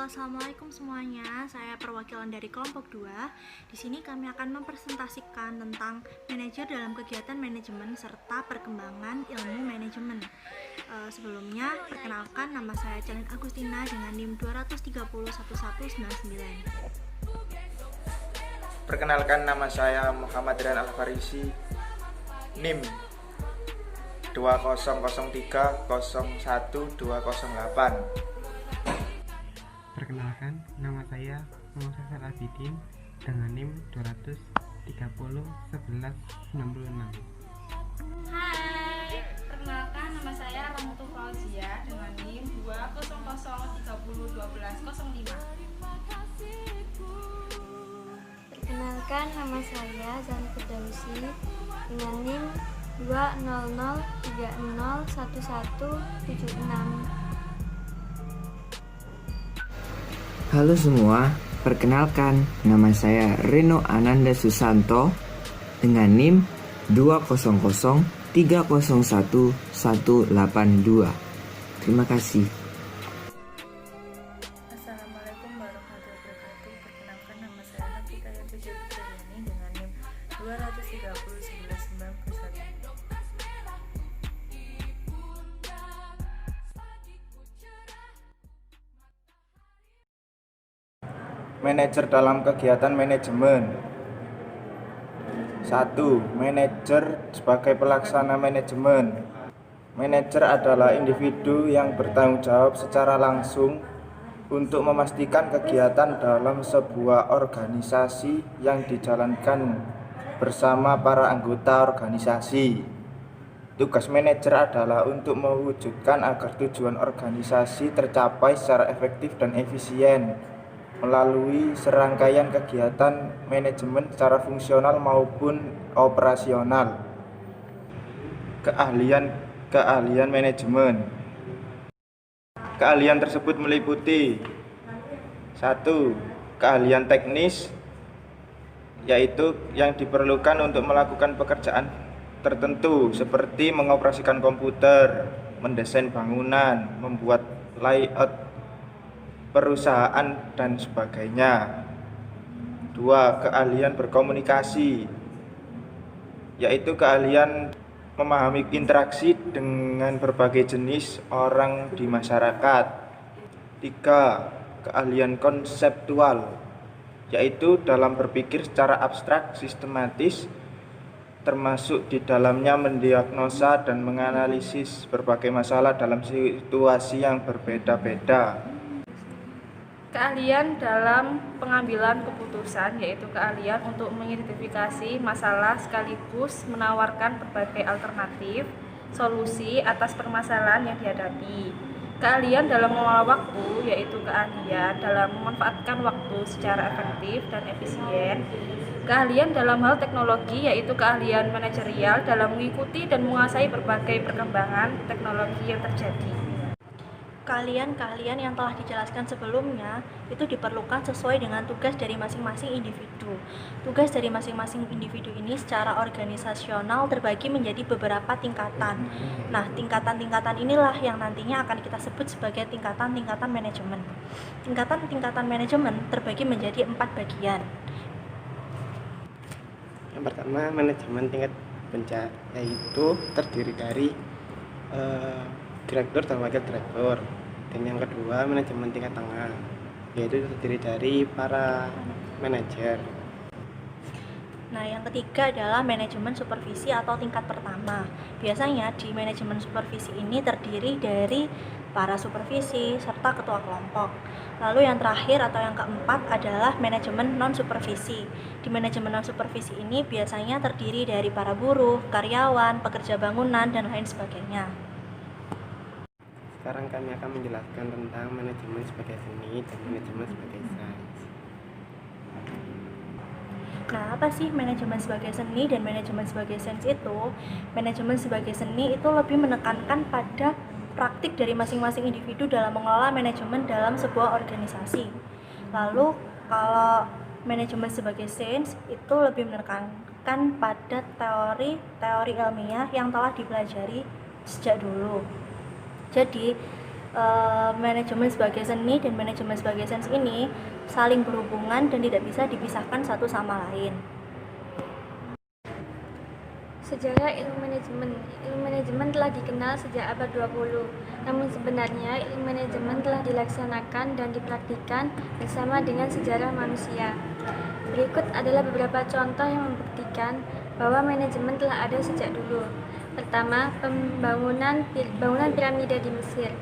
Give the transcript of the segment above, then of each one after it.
Assalamualaikum semuanya. Saya perwakilan dari kelompok 2. Di sini kami akan mempresentasikan tentang manajer dalam kegiatan manajemen serta perkembangan ilmu manajemen. Sebelumnya, perkenalkan, nama saya Celin Agustina dengan NIM 2301199. Perkenalkan, nama saya Muhammad Rian Al-Farisi, NIM 200301208. Perkenalkan, nama saya Muhammad Faisal Abidin dengan NIM 2301196. Hai, perkenalkan, nama saya Rahmatu Fauzia dengan NIM 200301205. Perkenalkan, nama saya Zani Firdausi dengan NIM 200301176. Halo semua, perkenalkan, nama saya Reno Ananda Susanto dengan NIM 200301182. Terima kasih. Assalamualaikum warahmatullahi wabarakatuh. Perkenalkan, nama saya Nafita Yantuja Putriani dengan NIM 2301191. Manajer dalam kegiatan manajemen. 1. Manajer sebagai pelaksana manajemen. Manajer adalah individu yang bertanggung jawab secara langsung untuk memastikan kegiatan dalam sebuah organisasi yang dijalankan bersama para anggota organisasi. Tugas manajer adalah untuk mewujudkan agar tujuan organisasi tercapai secara efektif dan efisien melalui serangkaian kegiatan manajemen secara fungsional maupun operasional. Keahlian manajemen. Keahlian tersebut meliputi 1. Keahlian teknis, yaitu yang diperlukan untuk melakukan pekerjaan tertentu seperti mengoperasikan komputer, mendesain bangunan, membuat layout perusahaan, dan sebagainya. 2. Keahlian berkomunikasi, yaitu keahlian memahami interaksi dengan berbagai jenis orang di masyarakat. 3. Keahlian konseptual, yaitu dalam berpikir secara abstrak, sistematis, termasuk di dalamnya mendiagnosa dan menganalisis berbagai masalah dalam situasi yang berbeda-beda. Keahlian dalam pengambilan keputusan, yaitu keahlian untuk mengidentifikasi masalah sekaligus menawarkan berbagai alternatif solusi atas permasalahan yang dihadapi. Keahlian dalam mengelola waktu, yaitu keahlian dalam memanfaatkan waktu secara efektif dan efisien. Keahlian dalam hal teknologi, yaitu keahlian manajerial dalam mengikuti dan menguasai berbagai perkembangan teknologi yang terjadi. Keahlian-keahlian yang telah dijelaskan sebelumnya itu diperlukan sesuai dengan tugas dari masing-masing individu. Tugas dari masing-masing individu ini secara organisasional terbagi menjadi beberapa tingkatan. Nah, tingkatan-tingkatan inilah yang nantinya akan kita sebut sebagai tingkatan-tingkatan manajemen. Tingkatan-tingkatan manajemen terbagi menjadi 4 bagian. Yang pertama, manajemen tingkat puncak, yaitu terdiri dari direktur dan wakil direktur. Dan yang kedua, manajemen tingkat tengah, yaitu terdiri dari para manajer. Nah, yang ketiga adalah manajemen supervisi atau tingkat pertama. Biasanya di manajemen supervisi ini terdiri dari para supervisi serta ketua kelompok. Lalu yang terakhir atau yang keempat adalah manajemen non-supervisi. Di manajemen non-supervisi ini biasanya terdiri dari para buruh, karyawan, pekerja bangunan, dan lain sebagainya. Sekarang kami akan menjelaskan tentang manajemen sebagai seni dan manajemen sebagai sains. Nah, apa sih manajemen sebagai seni dan manajemen sebagai sains itu? Manajemen sebagai seni itu lebih menekankan pada praktik dari masing-masing individu dalam mengelola manajemen dalam sebuah organisasi. Lalu, kalau manajemen sebagai sains itu lebih menekankan pada teori ilmiah yang telah dipelajari sejak dulu. Jadi, manajemen sebagai seni dan manajemen sebagai sains ini saling berhubungan dan tidak bisa dipisahkan satu sama lain. Sejarah ilmu manajemen. Ilmu manajemen telah dikenal sejak abad 20. Namun sebenarnya ilmu manajemen telah dilaksanakan dan dipraktikkan bersama dengan sejarah manusia. Berikut adalah beberapa contoh yang membuktikan bahwa manajemen telah ada sejak dulu. Pertama, bangunan piramida di Mesir.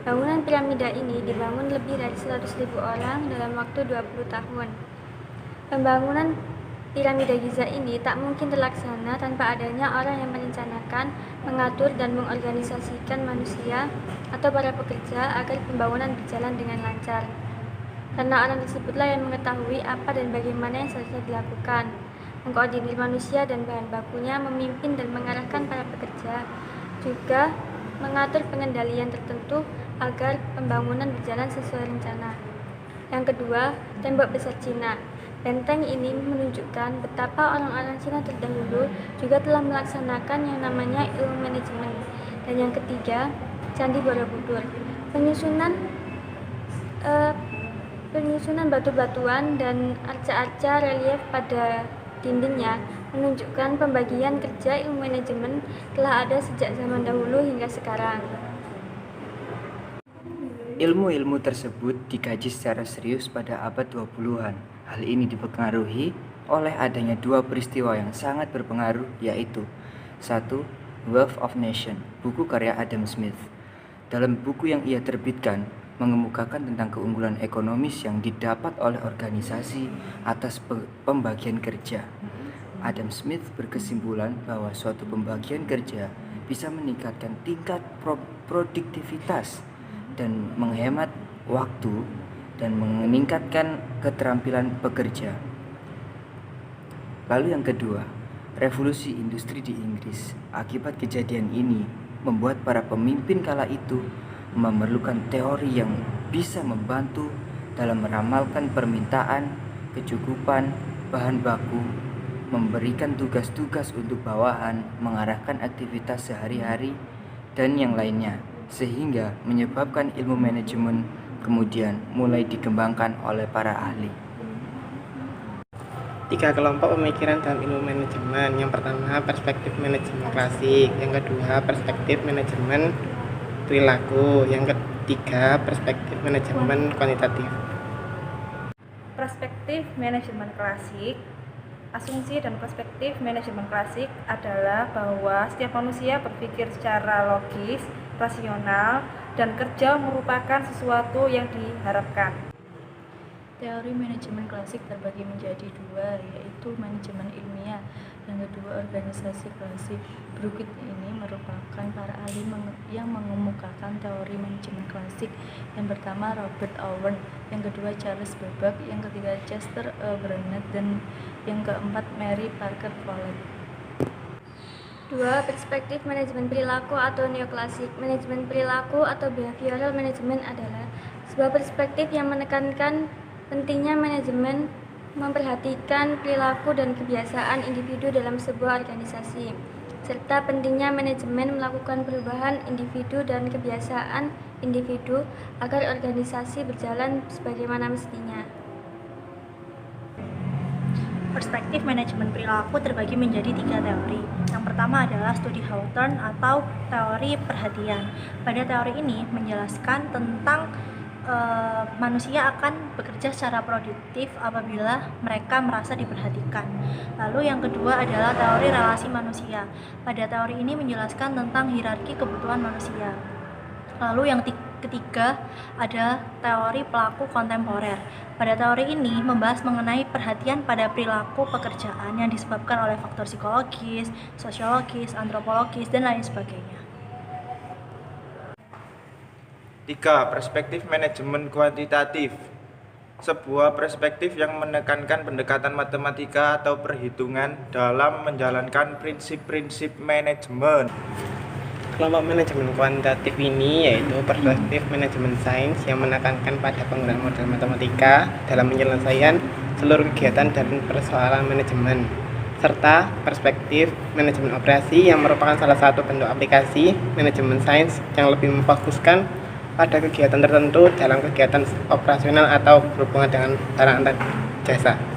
Bangunan piramida ini dibangun lebih dari 100.000 orang dalam waktu 20 tahun. Pembangunan piramida Giza ini tak mungkin terlaksana tanpa adanya orang yang merencanakan, mengatur, dan mengorganisasikan manusia atau para pekerja agar pembangunan berjalan dengan lancar. Karena orang tersebutlah yang mengetahui apa dan bagaimana yang seharusnya dilakukan, mengkoordinir manusia dan bahan bakunya, memimpin dan mengarahkan para pekerja, juga mengatur pengendalian tertentu agar pembangunan berjalan sesuai rencana. Yang kedua, tembok besar Cina. Benteng ini menunjukkan betapa orang-orang Cina terdahulu juga telah melaksanakan yang namanya ilmu manajemen. Dan yang ketiga, Candi Borobudur. Penyusunan batu-batuan dan arca-arca relief pada dindingnya menunjukkan pembagian kerja ilmu manajemen telah ada sejak zaman dahulu hingga sekarang. Ilmu-ilmu tersebut dikaji secara serius pada abad 20-an. Hal ini dipengaruhi oleh adanya dua peristiwa yang sangat berpengaruh, yaitu 1. Wealth of Nation, buku karya Adam Smith. Dalam buku yang ia terbitkan, mengemukakan tentang keunggulan ekonomis yang didapat oleh organisasi atas pembagian kerja. Adam Smith berkesimpulan bahwa suatu pembagian kerja bisa meningkatkan tingkat produktivitas dan menghemat waktu dan meningkatkan keterampilan pekerja. Lalu yang kedua, revolusi industri di Inggris. Akibat kejadian ini, membuat para pemimpin kala itu memerlukan teori yang bisa membantu dalam meramalkan permintaan, kecukupan, bahan baku, memberikan tugas-tugas untuk bawahan, mengarahkan aktivitas sehari-hari, dan yang lainnya, sehingga menyebabkan ilmu manajemen kemudian mulai dikembangkan oleh para ahli. 3 kelompok pemikiran dalam ilmu manajemen. Yang pertama, perspektif manajemen klasik. Yang kedua, perspektif manajemen perilaku. Yang ketiga, perspektif manajemen kuantitatif. Perspektif manajemen klasik. Asumsi dan perspektif manajemen klasik adalah bahwa setiap manusia berpikir secara logis, rasional, dan kerja merupakan sesuatu yang diharapkan. Teori manajemen klasik terbagi menjadi dua, yaitu manajemen ilmiah dan kedua organisasi klasik. Berikut ini merupakan para ahli yang mengemukakan teori manajemen klasik. Yang pertama Robert Owen, yang kedua Charles Babbage, yang ketiga Chester Burnett, dan yang keempat Mary Parker Follett. 2. Perspektif manajemen perilaku atau neoklasik. Manajemen perilaku atau behavioral management adalah sebuah perspektif yang menekankan pentingnya manajemen memperhatikan perilaku dan kebiasaan individu dalam sebuah organisasi, serta pentingnya manajemen melakukan perubahan individu dan kebiasaan individu agar organisasi berjalan sebagaimana mestinya. Perspektif manajemen perilaku terbagi menjadi 3 teori. Yang pertama adalah studi Hawthorne atau teori perhatian. Pada teori ini menjelaskan tentang manusia akan bekerja secara produktif apabila mereka merasa diperhatikan. Lalu yang kedua adalah teori relasi manusia. Pada teori ini menjelaskan tentang hierarki kebutuhan manusia. Lalu yang ketiga ada teori pelaku kontemporer. Pada teori ini membahas mengenai perhatian pada perilaku pekerjaan yang disebabkan oleh faktor psikologis, sosiologis, antropologis, dan lain sebagainya. 3. Perspektif manajemen kuantitatif. Sebuah perspektif yang menekankan pendekatan matematika atau perhitungan dalam menjalankan prinsip-prinsip manajemen. Kelompok manajemen kuantitatif ini yaitu perspektif manajemen sains yang menekankan pada penggunaan model matematika dalam penyelesaian seluruh kegiatan dan persoalan manajemen, serta perspektif manajemen operasi yang merupakan salah satu bentuk aplikasi manajemen sains yang lebih memfokuskan pada kegiatan tertentu dalam kegiatan operasional atau berhubungan dengan barang antar jasa.